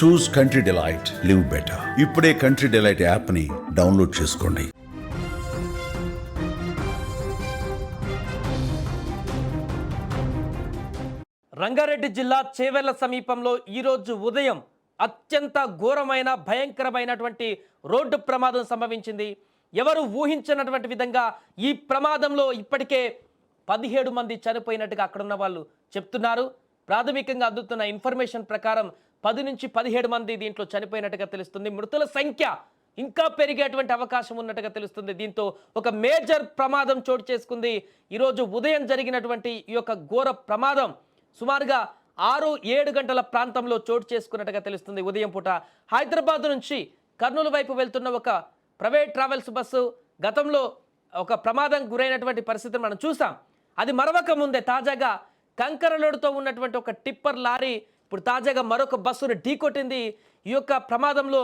చూస్ country delight, live better. ఇప్పుడే country delight app ని download చేసుకోండి. రంగారెడ్డి జిల్లా చేవెళ్ల సమీపంలో ఈరోజు ఉదయం అత్యంత ఘోరమైన భయంకరమైనటువంటి రోడ్డు ప్రమాదం సంభవించింది. ఎవరు ఊహించినటువంటి విధంగా ఈ ప్రమాదంలో ఇప్పటికే 17 మంది చనిపోయినట్టుగా అక్కడున్న వాళ్ళు చెప్తున్నారు. ప్రాథమికంగా అందుతున్న ఇన్ఫర్మేషన్ ప్రకారం 10 నుంచి 17 మంది దీంట్లో చనిపోయినట్టుగా తెలుస్తుంది. మృతుల సంఖ్య ఇంకా పెరిగేటువంటి అవకాశం ఉన్నట్టుగా తెలుస్తుంది. దీంతో ఒక మేజర్ ప్రమాదం చోటు చేసుకుంది. ఈరోజు ఉదయం జరిగినటువంటి ఈ యొక్క ఘోర ప్రమాదం సుమారుగా 6-7 గంటల ప్రాంతంలో చోటు చేసుకున్నట్టుగా తెలుస్తుంది. ఉదయం పూట హైదరాబాద్ నుంచి కర్నూలు వైపు వెళ్తున్న ఒక ప్రైవేట్ ట్రావెల్స్ బస్సు గతంలో ఒక ప్రమాదం గురైనటువంటి పరిస్థితిని మనం చూసాం. అది మరవక ముందే తాజాగా కంకర లోడుతో ఉన్నటువంటి ఒక టిప్పర్ లారీ ఇప్పుడు తాజాగా మరొక బస్సును ఢీకొట్టింది. ఈ యొక్క ప్రమాదంలో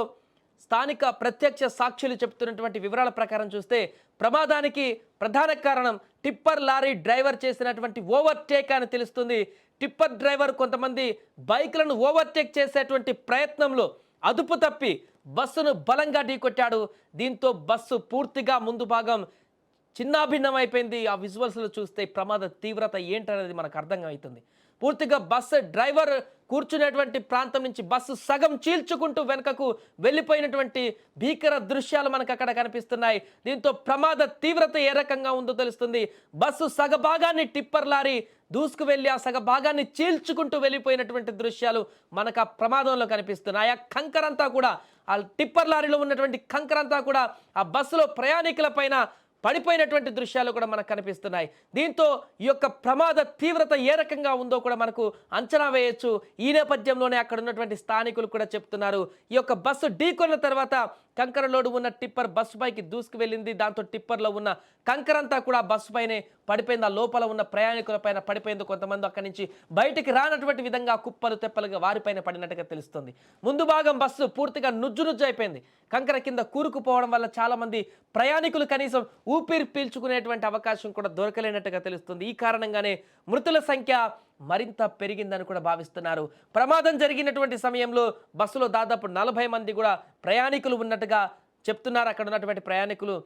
స్థానిక ప్రత్యక్ష సాక్షులు చెప్తున్నటువంటి వివరాల ప్రకారం చూస్తే ప్రమాదానికి ప్రధాన కారణం టిప్పర్ లారీ డ్రైవర్ చేసినటువంటి ఓవర్టేక్ అని తెలుస్తుంది. టిప్పర్ డ్రైవర్ కొంతమంది బైక్లను ఓవర్టేక్ చేసేటువంటి ప్రయత్నంలో అదుపు తప్పి బస్సును బలంగా ఢీకొట్టాడు. దీంతో బస్సు పూర్తిగా ముందు భాగం చిన్నాభిన్నం అయిపోయింది. ఆ విజువల్స్లో చూస్తే ప్రమాద తీవ్రత ఏంటనేది మనకు అర్థం అవుతుంది. పూర్తిగా బస్సు డ్రైవర్ కూర్చునేటువంటి ప్రాంతం నుంచి బస్సు సగం చీల్చుకుంటూ వెనుకకు వెళ్ళిపోయినటువంటి భీకర దృశ్యాలు మనకు అక్కడ కనిపిస్తున్నాయి. దీంతో ప్రమాద తీవ్రత ఏ రకంగా ఉందో తెలుస్తుంది. బస్సు సగభాగాన్ని టిప్పర్ లారీ దూసుకు వెళ్ళి ఆ సగభాగాన్ని చీల్చుకుంటూ వెళ్ళిపోయినటువంటి దృశ్యాలు మనకు ఆ ప్రమాదంలో కనిపిస్తున్నాయి. ఆ కంకరంతా కూడా ఆ టిప్పర్ లారీలో ఉన్నటువంటి కంకరంతా కూడా ఆ బస్సులో ప్రయాణికుల పైన పడిపోయినటువంటి దృశ్యాలు కూడా మనకు కనిపిస్తున్నాయి. దీంతో ఈ యొక్క ప్రమాద తీవ్రత ఏ రకంగా ఉందో కూడా మనకు అంచనా వేయొచ్చు. ఈ నేపథ్యంలోనే అక్కడ ఉన్నటువంటి స్థానికులు కూడా చెప్తున్నారు, ఈ యొక్క బస్సు ఢీకొన్న తర్వాత కంకర లోడు ఉన్న టిప్పర్ బస్సు పైకి దూసుకు వెళ్ళింది. దాంతో టిప్పర్లో ఉన్న కంకరంతా కూడా బస్సు పైనే పడిపోయింది. ఆ లోపల ఉన్న ప్రయాణికుల పైన పడిపోయింది. కొంతమంది అక్కడి నుంచి బయటికి రానటువంటి విధంగా కుప్పలు తెప్పలుగా వారిపైన పడినట్టుగా తెలుస్తుంది. ముందు భాగం బస్సు పూర్తిగా నుజ్జు అయిపోయింది. కంకర కింద కూరుకుపోవడం వల్ల చాలా మంది ప్రయాణికులు కనీసం ఊపిరి పీల్చుకునేటువంటి అవకాశం కూడా దొరకలేనట్టుగా తెలుస్తుంది. ఈ కారణంగానే మృతుల సంఖ్య మరింత పెరిగిందని కూడా భావిస్తున్నారు. ప్రమాదం జరిగినటువంటి సమయంలో బస్సులో దాదాపు 40 మంది కూడా ప్రయాణికులు ఉన్నట్టుగా చెప్తున్నారు అక్కడ ఉన్నటువంటి ప్రయాణికులు.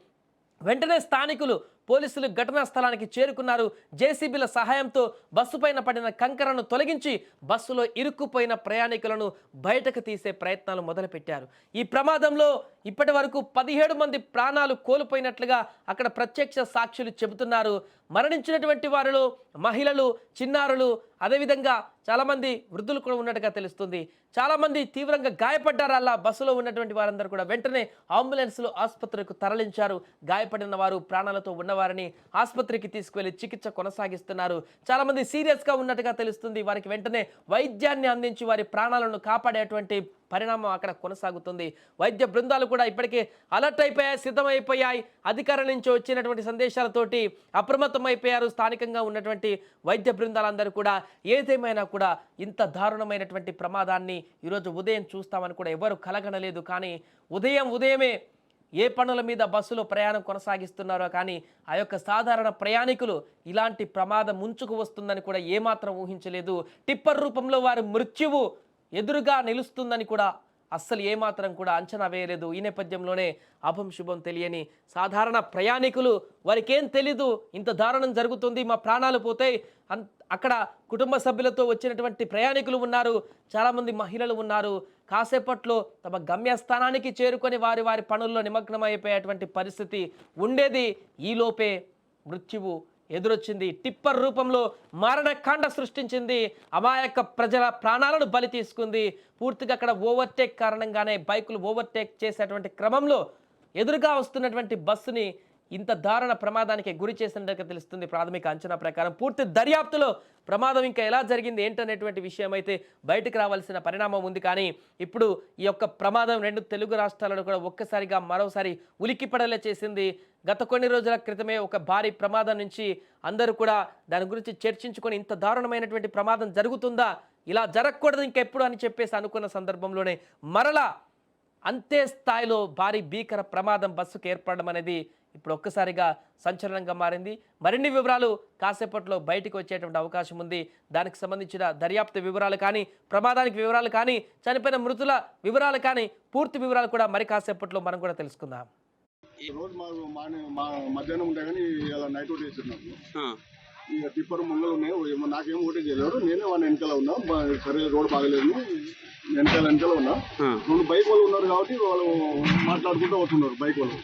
వెంటనే స్థానికులు పోలీసులు ఘటనా స్థలానికి చేరుకున్నారు. జేసీబీల సహాయంతో బస్సు పైన పడిన కంకరను తొలగించి బస్సులో ఇరుక్కుపోయిన ప్రయాణికులను బయటకు తీసే ప్రయత్నాలు మొదలుపెట్టారు. ఈ ప్రమాదంలో ఇప్పటి వరకు 17 మంది ప్రాణాలు కోల్పోయినట్లుగా అక్కడ ప్రత్యక్ష సాక్షులు చెబుతున్నారు. మరణించినటువంటి వారిలో మహిళలు, చిన్నారులు, అదేవిధంగా చాలామంది వృద్ధులు కూడా ఉన్నట్టుగా తెలుస్తుంది. చాలామంది తీవ్రంగా గాయపడ్డారు. అలా బస్సులో ఉన్నటువంటి వారందరూ కూడా వెంటనే అంబులెన్స్లో ఆసుపత్రికి తరలించారు. గాయపడిన వారు, ప్రాణాలతో ఉన్నవారిని ఆసుపత్రికి తీసుకువెళ్లి చికిత్స కొనసాగిస్తున్నారు. చాలామంది సీరియస్గా ఉన్నట్టుగా తెలుస్తుంది. వారికి వెంటనే వైద్యాన్ని అందించి వారి ప్రాణాలను కాపాడేటువంటి పరిణామం అక్కడ కొనసాగుతుంది. వైద్య బృందాలు కూడా ఇప్పటికే అలర్ట్ అయిపోయాయి, సిద్ధమైపోయాయి. అధికారుల నుంచి వచ్చినటువంటి సందేశాలతోటి అప్రమత్తమైపోయారు స్థానికంగా ఉన్నటువంటి వైద్య బృందాలందరూ కూడా. ఏదేమైనా కూడా ఇంత దారుణమైనటువంటి ప్రమాదాన్ని ఈరోజు ఉదయం చూస్తామని కూడా ఎవరు కలగనలేదు. కానీ ఉదయమే ఏ పనుల మీద బస్సులో ప్రయాణం కొనసాగిస్తున్నారో కానీ ఆ యొక్క సాధారణ ప్రయాణికులు ఇలాంటి ప్రమాదం ముంచుకు వస్తుందని కూడా ఏమాత్రం ఊహించలేదు. టిప్పర్ రూపంలో వారి మృత్యువు ఎదురుగా నిలుస్తుందని కూడా అస్సలు ఏమాత్రం కూడా అంచనా వేయలేదు. ఈ నేపథ్యంలోనే అభం శుభం తెలియని సాధారణ ప్రయాణికులు వారికి ఏం తెలీదు, ఇంత దారుణం జరుగుతుంది, మా ప్రాణాలు పోతాయి. అక్కడ కుటుంబ సభ్యులతో వచ్చినటువంటి ప్రయాణికులు ఉన్నారు, చాలామంది మహిళలు ఉన్నారు. కాసేపట్లో తమ గమ్యస్థానానికి చేరుకొని వారి పనుల్లో నిమగ్నమైపోయేటువంటి పరిస్థితి ఉండేది. ఈలోపే మృత్యువు ఎదురొచ్చింది. టిప్పర్ రూపంలో మారణకాండ సృష్టించింది. అమాయక ప్రజల ప్రాణాలను బలి తీసుకుంది. పూర్తిగా అక్కడ ఓవర్టేక్ కారణంగానే బైకులు ఓవర్టేక్ చేసేటువంటి క్రమంలో ఎదురుగా వస్తున్నటువంటి బస్సుని ఇంత దారుణ ప్రమాదానికి గురి చేసినట్టుగా తెలుస్తుంది ప్రాథమిక అంచనా ప్రకారం. పూర్తి దర్యాప్తులో ప్రమాదం ఇంకా ఎలా జరిగింది ఏంటనేటువంటి విషయం అయితే బయటకు రావాల్సిన పరిణామం ఉంది. కానీ ఇప్పుడు ఈ యొక్క ప్రమాదం 2 తెలుగు రాష్ట్రాలను కూడా ఒక్కసారిగా మరోసారి ఉలిక్కిపడేలా చేసింది. గత కొన్ని రోజుల క్రితమే ఒక భారీ ప్రమాదం నుంచి అందరూ కూడా దాని గురించి చర్చించుకొని ఇంత దారుణమైనటువంటి ప్రమాదం జరుగుతుందా, ఇలా జరగకూడదు ఇంకెప్పుడు అని చెప్పేసి అనుకున్న సందర్భంలోనే మరలా అంతే స్థాయిలో భారీ భీకర ప్రమాదం బస్సుకు ఏర్పడడం అనేది ఇప్పుడు ఒక్కసారిగా సంచలనంగా మారింది. మరిన్ని వివరాలు కాసేపట్లో బయటకు వచ్చేటువంటి అవకాశం ఉంది. దానికి సంబంధించిన దర్యాప్తు వివరాలు కానీ, ప్రమాదానికి వివరాలు కానీ, చనిపోయిన మృతుల వివరాలు కానీ, పూర్తి వివరాలు కూడా మరి కాసేపట్లో మనం కూడా తెలుసుకుందాం. రోజు మధ్యాహ్నం ఉంటాయి కానీ ఇలా నైట్ ఓట్ వేస్తున్నాం. ఇక టిప్పర్ ముంగలు ఉన్నాయి, నాకేం ఓటే చేయలేరు. నేనే వాళ్ళ వెనకాల ఉన్నా. సరే రోడ్ బాగలేదు, వెనకాల ఉన్నా. 2 బైక్ వాళ్ళు ఉన్నారు కాబట్టి వాళ్ళు మాట్లాడుకుంటూ వస్తున్నారు. బైక్ వాళ్ళు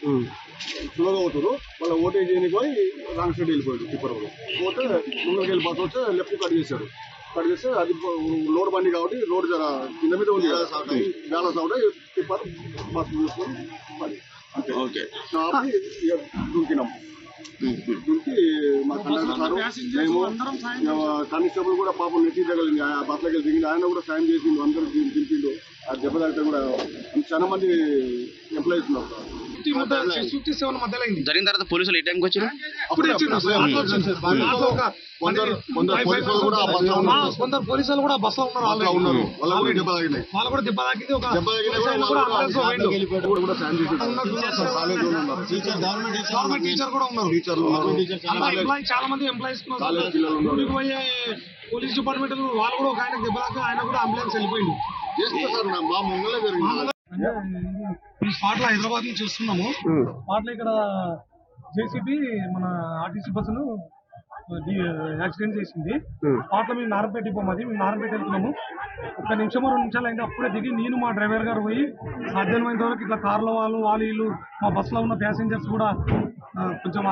స్లోగా అవుతారు. వాళ్ళ ఓటే చేయని పోయి రాంగ్ సైడ్ వెళ్ళిపోయాడు టిప్పర్ వాళ్ళు. పోతే ముంగలకి వెళ్ళి బస్ వస్తే లెఫ్ట్ కట్ చేశారు. కట్ చేస్తే అది లోడ్ బండి కాబట్టి రోడ్ జర కింద మీద ఉంది, బ్యాలెన్స్ అవుతాయి. టిప్పర్ బస్ చూసుకొని పడి ఓకే దూకినాం. దూకి మా కానిస్టేబుల్ కూడా పాపం నెట్టి తగలింది, బస్సులకి దిగింది. ఆయన కూడా సాయం చేసిండు, అందరూ దింపిండు. ఆ దెబ్బ తగ్గితే కూడా చాలా మంది ఎంప్లాయీస్ ఉన్నారు. జరిగిన తర్వాత పోలీసులు ఏ టైంకి వచ్చారు? కొందరు పోలీసులు కూడా బస్ లో ఉన్నారు. వాళ్ళు కూడా దెబ్బ తాకినాయి. చాలా మంది ఎంప్లాయీస్ పోలీస్ డిపార్ట్మెంట్ వాళ్ళు కూడా ఒక ఆయన దెబ్బ తాకి ఆయన కూడా అంబులెన్స్ వెళ్ళిపోయింది. మా ముంగలే జరిగింది. స్పాట్ లో హైదరాబాద్ నుంచి చూస్తున్నాము. స్పాట్ లో ఇక్కడ జేసీబీ మన ఆర్టీసీ బస్సును యాక్సిడెంట్ చేసింది. స్పాట్ లో మేము నారంపేట డిపో మాది, మేము నారంపేట వెళ్తున్నాము. 1 నిమిషమో 2 నిమిషాలు అయింది. అప్పుడే దిగి నేను మా డ్రైవర్ గారు పోయి సాధ్యమైనంత వరకు ఇట్లా కార్ల వాళ్ళు వీళ్ళు మా బస్సులో ఉన్న ప్యాసింజర్స్ కూడా కొంచెం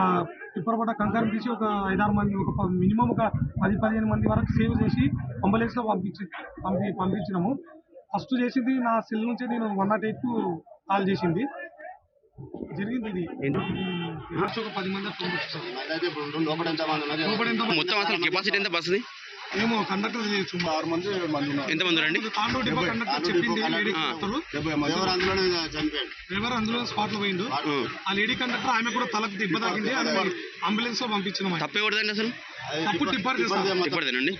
టిప్పర్ పట్ట కంకరం తీసి ఒక 5-6 మంది, ఒక మినిమం ఒక 10-15 మంది వరకు సేవ్ చేసి అంబులెన్స్ లో పంపించినాము. ఫస్ట్ చేసింది నా సెల్ నుంచి నేను 108 కు కాల్ చేసింది. జరిగింది ఇది ఒక 10 మంది మొత్తం అసలు కెపాసిటీ ఎంత బస్సుది? ఏమో కండక్టర్ 6 మంది ఎంతమంది రండి? తాండూరు డిపో కండక్టర్ చెప్పింది. డ్రైవర్ అందులో స్పాట్ లో పోయిండు. ఆ లేడీ కండక్టర్ ఆమె కూడా తలకు దెబ్బ తాకింది. ఆమె అంబులెన్స్ లో పంపించిన. తప్పేవడదండి అసలు? తప్పు టిప్పర్ చేస్తాను. టిప్పర్దేనండి.